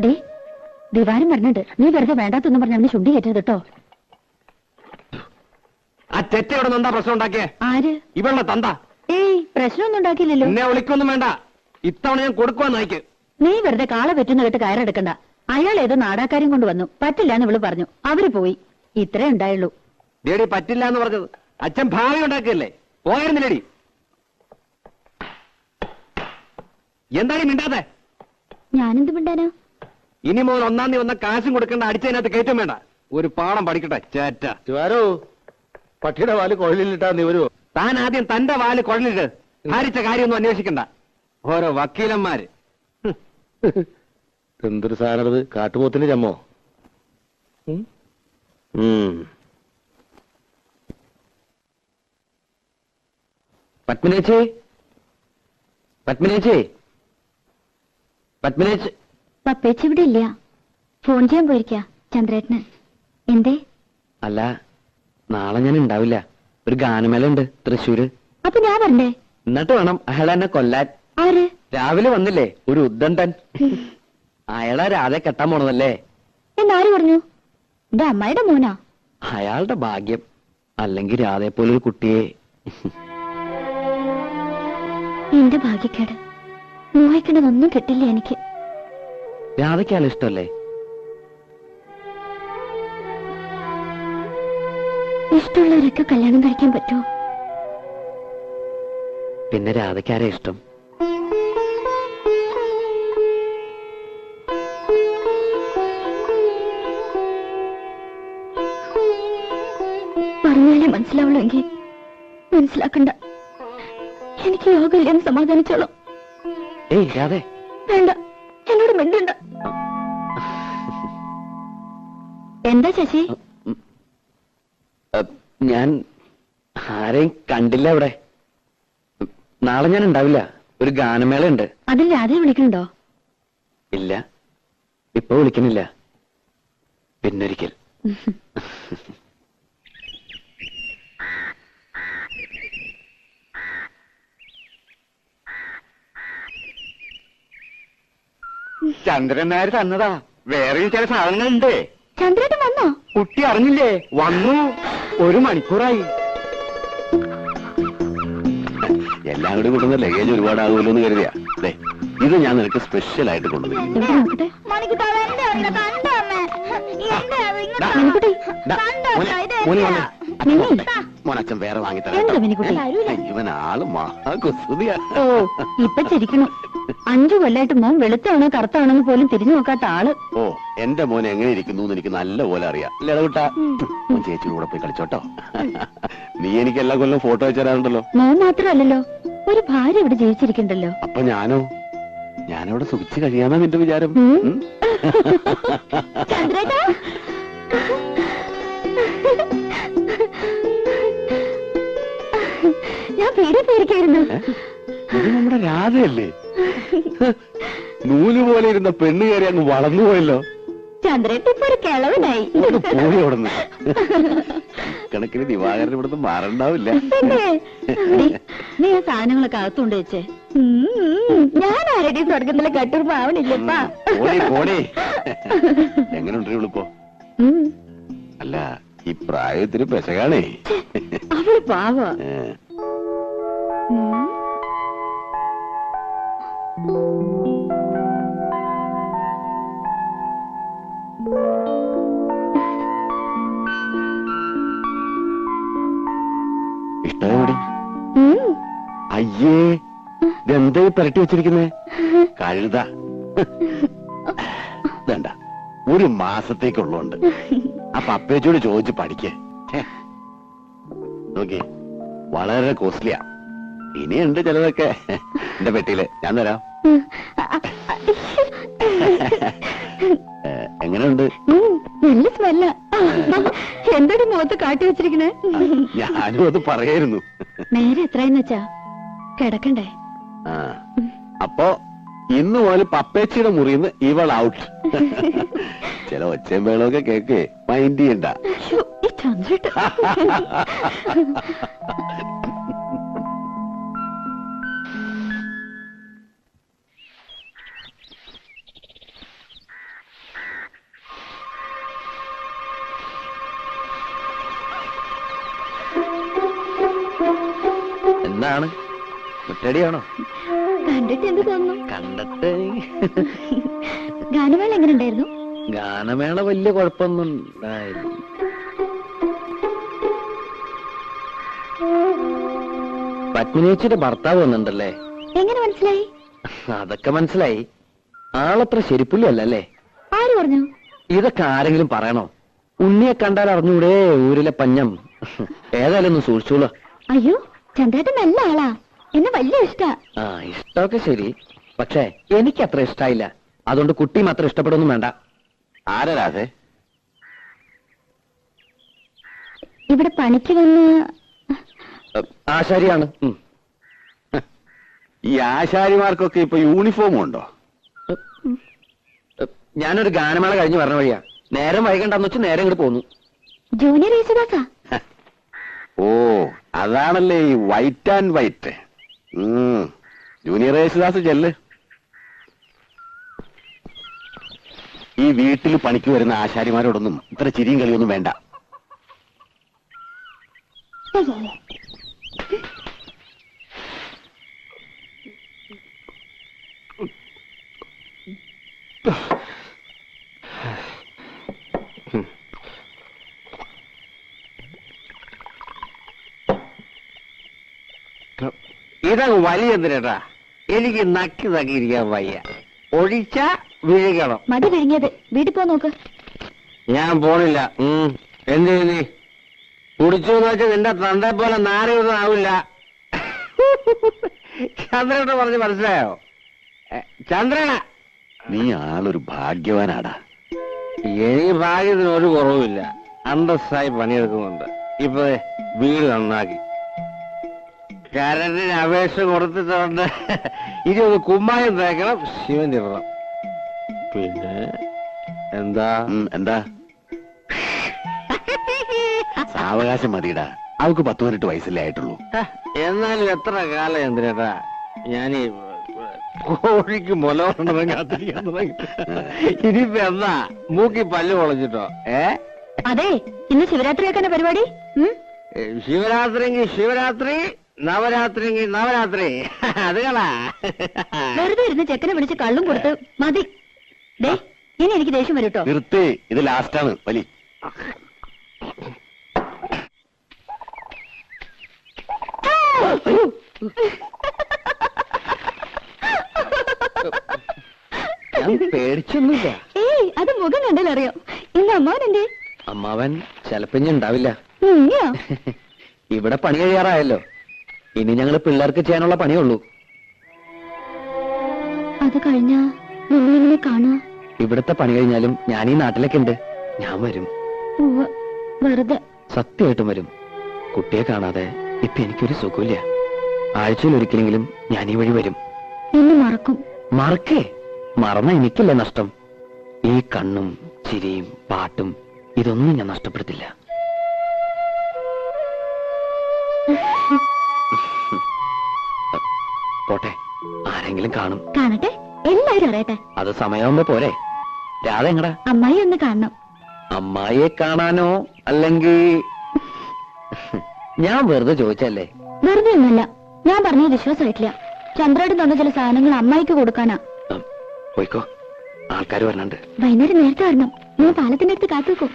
Day ദിവാരം പറഞ്ഞിട്ട് നീ വെറുതെ വേണ്ടാത്തൊന്നും പറഞ്ഞ അവന് ചുണ്ടി കയറ്റരുത് കേട്ടോ. ആ തെറ്റയോടെ എന്താ പ്രശ്നം ഉണ്ടാക്കിയേ? ആര്? ഇവളുടെ തന്ത. ഏയ് പ്രശ്നമൊന്നും ഉണ്ടാക്കിയില്ലല്ലോ. എന്നെ വിളിക്കൊന്നും വേണ്ട, ഇത്തവണ ഞാൻ കൊടുക്കുവാന്ന് അയക്ക്. നീ വെറുതെ കാള പറ്റുന്ന കേട്ട് കയറെടുക്കണ്ട. അയാൾ ഏതോ നാടാക്കാരും കൊണ്ട് വന്നു, പറ്റില്ല എന്ന് ഇവള് പറഞ്ഞു, അവര് പോയി. ഇത്രേ ഉണ്ടായുള്ളൂ. ലേഡി പറ്റില്ല എന്ന് പറഞ്ഞത് അച്ഛൻ ഭാവി ഉണ്ടാക്കിയല്ലേ, പോയിരുന്നില്ലേടി? എന്താണ് മിണ്ടാതെ? ഞാനെന്ത് മിണ്ടാനാ? ഇനി മുതൽ 1-ാം തീയതി വന്ന കാശും കൊടുക്കേണ്ട, അടിച്ചതിനകത്ത് കയറ്റം വേണ്ട. ഒരു പാഠം പഠിക്കട്ടെ ചേറ്റ. പട്ടിയുടെ വാല് കുഴലിലിട്ടാ നീ വരുമോ? താൻ ആദ്യം തന്റെ വാല് കുഴലിട്ട് ഭാരിച്ച കാര്യമൊന്നും അന്വേഷിക്കണ്ട. ഓരോ വക്കീലന്മാര്. എന്തൊരു സാധനത്, കാട്ടുപോത്തിന് ചമ്മോ? പത്മിനേച്ചി, പത്മിനേച്ചി, പത്മിനേച്ചി. പപ്പേച്ചി ഇവിടെ ഇല്ല, ഫോൺ ചെയ്യാൻ പോയിരിക്കാ ചന്ദ്രേട്ടന്. എന്തേ? അല്ല, നാളെ ഞാൻ ഉണ്ടാവില്ല. ഒരു ഗാനമേള ഉണ്ട് തൃശ്ശൂര്. അപ്പൊ ഞാൻ വരണ്ടേ? എന്നിട്ട് വേണം അയാൾ എന്നെ കൊല്ലാൻ. ആര്? രാവിലെ വന്നില്ലേ ഒരു ഉദ്ദണ്ഡൻ, അയാളെ രാധെ കെട്ടാൻ പോണതല്ലേ. എന്നാര് പറഞ്ഞു? എന്റെ അമ്മായിയുടെ മോനാ. അയാളുടെ ഭാഗ്യം, അല്ലെങ്കിൽ രാധയെ പോലൊരു കുട്ടിയെ. എന്റെ ഭാഗ്യക്കേട്, മോഹിക്കണതൊന്നും കിട്ടില്ല എനിക്ക്. രാധയ്ക്ക് അയാൾ ഇഷ്ടമല്ലേ? ഇഷ്ടമുള്ളവരൊക്കെ കല്യാണം കഴിക്കാൻ പറ്റുമോ? പിന്നെ രാധയ്ക്കാരെ ഇഷ്ടം? പറഞ്ഞാലേ മനസ്സിലാവുള്ളൂ എങ്കിൽ മനസ്സിലാക്കണ്ട. എനിക്ക് യോഗമില്ലെന്ന് സമാധാനിച്ചോളാം. ഏയ് രാധേ, വേണ്ട, എന്നോട് മിണ്ടണ്ട. എന്താ ശശി? ഞാൻ ആരെയും കണ്ടില്ല ഇവിടെ. നാളെ ഞാൻ ഉണ്ടാവില്ല, ഒരു ഗാനമേള ഉണ്ട്. അതിൽ രാധയെ വിളിക്കണ്ടോ? ഇല്ല, ഇപ്പൊ വിളിക്കുന്നില്ല, പിന്നൊരിക്കൽ. ചന്ദ്രൻ നായർ തന്നതാ, വേറെയും ചില സാധനങ്ങളുണ്ട്. ചന്ദ്രേട്ടൻ വന്നോ? കുട്ടി അറിഞ്ഞില്ലേ? വന്നു, 1 മണിക്കൂറായി. എല്ലാം കൂടി കൊണ്ടുവന്ന ലഗേജ് ഒരുപാടാകുമല്ലോ എന്ന് കരുതിയാ. ഇത് ഞാൻ നിനക്ക് സ്പെഷ്യൽ ആയിട്ട് കൊണ്ടുവരും. മോനച്ഛൻ വേറെ വാങ്ങിത്തരാം. ഇവൻ ആള് മഹാകുസുതിയാ. ഇപ്പൊ ചിരിക്കണു. 5 കൊല്ലായിട്ട് മോൻ വെളുത്താണോ കറുത്താണോന്ന് പോലും തിരിഞ്ഞു നോക്കാത്ത ആള്. ഓ, എന്റെ മോൻ എങ്ങനെ ഇരിക്കുന്നു എനിക്ക് നല്ല പോലെ അറിയാം. ലടവിട്ടാ മോൻ ചേച്ചിയുടെ കൂടെ പോയി കളിച്ചോട്ടോ. നീ എനിക്ക് എല്ലാ കൊല്ലം ഫോട്ടോ അയച്ചു തരാറുണ്ടല്ലോ. മോൻ മാത്രമല്ലല്ലോ, ഒരു ഭാര്യ ഇവിടെ ജീവിച്ചിരിക്കണ്ടല്ലോ. അപ്പൊ ഞാനവിടെ സുഖിച്ച് കഴിയാന്നാ നിന്റെ വിചാരം? ചന്ദ്രേട്ടാ, ഞാൻ പേടിക്കായിരുന്നു. ഇത് നമ്മുടെ രാധയല്ലേ? നൂല് പോലെ ഇരുന്ന പെണ്ണ് കയറി അങ്ങ് വളർന്നുപോയല്ലോ. ചന്ദ്രേട്ട ഇപ്പൊ ഒരു കിളവനായി. പോയി അവിടുന്ന്. കണക്കിന് ദിവാകരൻ ഇവിടുന്ന് മാറണ്ടാവില്ല. നീ ആ സാധനങ്ങളൊക്കെ അകത്തുകൊണ്ട് വെച്ചേ. ഞാൻ ആരുടെയും സ്വർഗത്തിലെ കട്ടുറുമ്പ് ആവണില്ലപ്പാ. എങ്ങനെയുണ്ട് ഇവളിപ്പോ? അല്ല, ഈ പ്രായത്തിന് പെശകാണേ. അവള് പാവ. ഇഷ്ടം? അയ്യേ, ഇതെന്താ പുരട്ടി വെച്ചിരിക്കുന്നേ? കഴുത. വേണ്ട, 1 മാസത്തേക്കുള്ളതുണ്ട്. അപ്പൊ അപ്പേച്ചോട് ചോദിച്ച് പഠിക്കേ. നോക്കി, വളരെ കോസ്റ്റ്ലിയാ. ഇനിയുണ്ട് ചിലതൊക്കെ എന്റെ പെട്ടിയില്, ഞാൻ തരാം. എങ്ങനെയുണ്ട്? നല്ല സ്മെല്ല. എന്താണ് മുഖത്ത് കാട്ടി വെച്ചിരിക്കണേ? ഞാനും അത് പറയായിരുന്നു. നേരെ എത്രയെന്ന് വെച്ചാ കിടക്കണ്ടേ? അപ്പോ ഇന്ന് മുതൽ പപ്പേച്ചിയുടെ മുറിന്ന് ഇവൾ ഔട്ട്. ചില ഒച്ചയും വേളമൊക്കെ കേക്ക്, മൈൻഡ് ചെയ്യണ്ട. എന്താണ് കുറ്റടിയാണോ? കണ്ടിട്ട് എന്ത് തോന്നുന്നു? കണ്ടിട്ട് ഗാനമേള എങ്ങനെ ഉണ്ടായിരുന്നു? ഗാനമേള വലിയ കുഴപ്പമൊന്നും ഉണ്ടായില്ല. പത്മിനിച്ചിയുടെ ഭർത്താവ് വന്നിട്ടുണ്ടല്ലേ? എങ്ങനെ മനസ്സിലായി? അതൊക്കെ മനസ്സിലായി. ആളത്ര ശരിപ്പുള്ളി അല്ലല്ലേ? ആര് പറഞ്ഞു? ഇതൊക്കെ ആരെങ്കിലും പറയണോ? ഉണ്ണിയെ കണ്ടാൽ അറിഞ്ഞൂടെ ഊരിലെ പഞ്ഞം. ഏതായാലും ഒന്ന് സൂക്ഷിച്ചോളൂ. അയ്യോ, ചന്ദ്രേട്ടൻ നല്ല ആളാ, എന്നെ വലിയ ഇഷ്ടാ. ആ, ഇഷ്ടമൊക്കെ ശരി, പക്ഷേ എനിക്ക് അത്ര ഇഷ്ടായില്ല. അതുകൊണ്ട് കുട്ടിയും അത്ര ഇഷ്ടപ്പെടുന്നു വേണ്ട. ആരാധേ? ഇവിടെ പണിക്ക് വന്ന് ആശാരിയാണ്. ഈ ആശാരിമാർക്കൊക്കെ ഇപ്പൊ യൂണിഫോം ഉണ്ടോ? ഞാനൊരു ഗാനമേള കഴിഞ്ഞ് പറഞ്ഞ വഴിയാ. നേരം വൈകണ്ടെന്ന് വെച്ച് നേരം ഇങ്ങോട്ട് പോന്നു. ജൂനിയർ യേശുദാസാ? ഓ, അതാണല്ലേ ഈ white and white. Junior Yesudas ചെല്ല്. ഈ വീട്ടിൽ പണിക്ക് വരുന്ന ആശാരിമാരോടൊന്നും ഇത്ര ചിരിയും കളിയൊന്നും വേണ്ട. ഇതങ്ങ് വലിയ എന്തിനാ? എനിക്ക് നക്കി തക്കിയിരിക്കാൻ വയ്യ. ഒഴിച്ച വിഴുകണം. മതി വിഴുങ്ങിയത്. വീട്ടിൽ പോ നോക്ക്. ഞാൻ പോണില്ല. എന്ത് നീ കുടിച്ചു വെച്ചാൽ നിന്റെ തന്തെ പോലെ നാരൊന്നും ആവില്ല. ചന്ദ്രനോട് പറഞ്ഞ് മനസ്സിലായോ? ചന്ദ്രന, നീ ആളൊരു ഭാഗ്യവാനാടാ. എനിക്ക് ഭാഗ്യത്തിന് ഒരു കുറവുമില്ല. അന്തസ്സായി പണിയെടുക്കുന്നുണ്ട്. ഇപ്പൊ വീട് നന്നാക്കി കരണ്ടിന് അപേക്ഷ കൊടുത്തിട്ടുണ്ട്. ഇനി ഒന്ന് കുമ്മായം തേക്കണം, ശിവൻ ഇടണം. പിന്നെ എന്താ എന്താ സാവകാശം മതിയിടാ. അവൾക്ക് 10-18 വയസ്സല്ലേ ആയിട്ടുള്ളൂ. എന്നാലും എത്ര കാലം എന്തിനാ ഞാനീ കോഴിക്ക് മുലവരണം കാത്തിരിക്കാൻ തുടങ്ങി. ഇനിയിപ്പോ എന്താ മൂക്കി പല്ല് പൊളച്ചിട്ടോ? അതെ, ഇന്ന് ശിവരാത്രിയൊക്കെ പരിപാടി. ശിവരാത്രിയെങ്കിൽ ശിവരാത്രി, നവരാത്രിയെങ്കിൽ നവരാത്രി. അതുകളാ വെറുതെ ഇരുന്ന് ചെക്കനെ വിളിച്ച് കള്ളും കൊടുത്ത് മതി. ദേ, ഇനി എനിക്ക് ദേഷ്യം വരും കേട്ടോ. നിർത്തി, ഇത് ലാസ്റ്റാണ് വലി. ഞാൻ പേടിച്ചൊന്നുമില്ല. ഏയ്, അത് മുഖം കണ്ടാലറിയാം. ഇന്ന് അമ്മാവൻ എന്തേ? അമ്മാവൻ ചിലപ്പോ ഉണ്ടാവില്ല. ഉയ്യോ. ഇവിടെ പണി കഴിയാറായല്ലോ. ഇനി ഞങ്ങള് പിള്ളേർക്ക് ചെയ്യാനുള്ള പണിയുള്ളൂ. അത് കഴിഞ്ഞാ നിങ്ങളിങ്ങനെ കാണാ? ഇവിടുത്തെ പണി കഴിഞ്ഞാലും ഞാൻ ഈ നാട്ടിലൊക്കെ ഉണ്ട്. ഞാൻ വരും. ഉവ്വ്, വെറുതെ. സത്യമായിട്ടും വരും. കുട്ടിയെ കാണാതെ ഇപ്പൊ എനിക്കൊരു സുഖമില്ല. ആഴ്ചയിൽ ഒരിക്കലെങ്കിലും ഞാൻ ഈ വഴി വരും. എന്നെ മറക്കും. മറക്കേ? മറന്ന എനിക്കല്ലേ നഷ്ടം. ഈ കണ്ണും ചിരിയും പാട്ടും ഇതൊന്നും ഞാൻ നഷ്ടപ്പെടുത്തില്ല. പോട്ടെ, ആരെങ്കിലും കാണും. കാണട്ടെ, എല്ലാരും അറിയട്ടെ. അത് സമയമാകുമ്പോ പോരെ. രാധ എങ്ങടാ? അമ്മായി ഒന്ന് കാണണം. അമ്മായിയെ കാണാനോ? അല്ലെങ്കിൽ ഞാൻ വെറുതെ ചോദിച്ചല്ലേ? വെറുതെ ഒന്നല്ല, ഞാൻ പറഞ്ഞത് വിശ്വാസമായിട്ടില്ല. ചന്ദ്രേട്ടൻ തന്ന ചില സാധനങ്ങൾ അമ്മായിക്ക് കൊടുക്കാനാ. പോയിക്കോ, ആൾക്കാർ വരണുണ്ട്. വൈകുന്നേരം നേരത്തെ വരണം. ഞാൻ പാലത്തിന്റെ അടുത്ത് കാത്തുവെക്കും.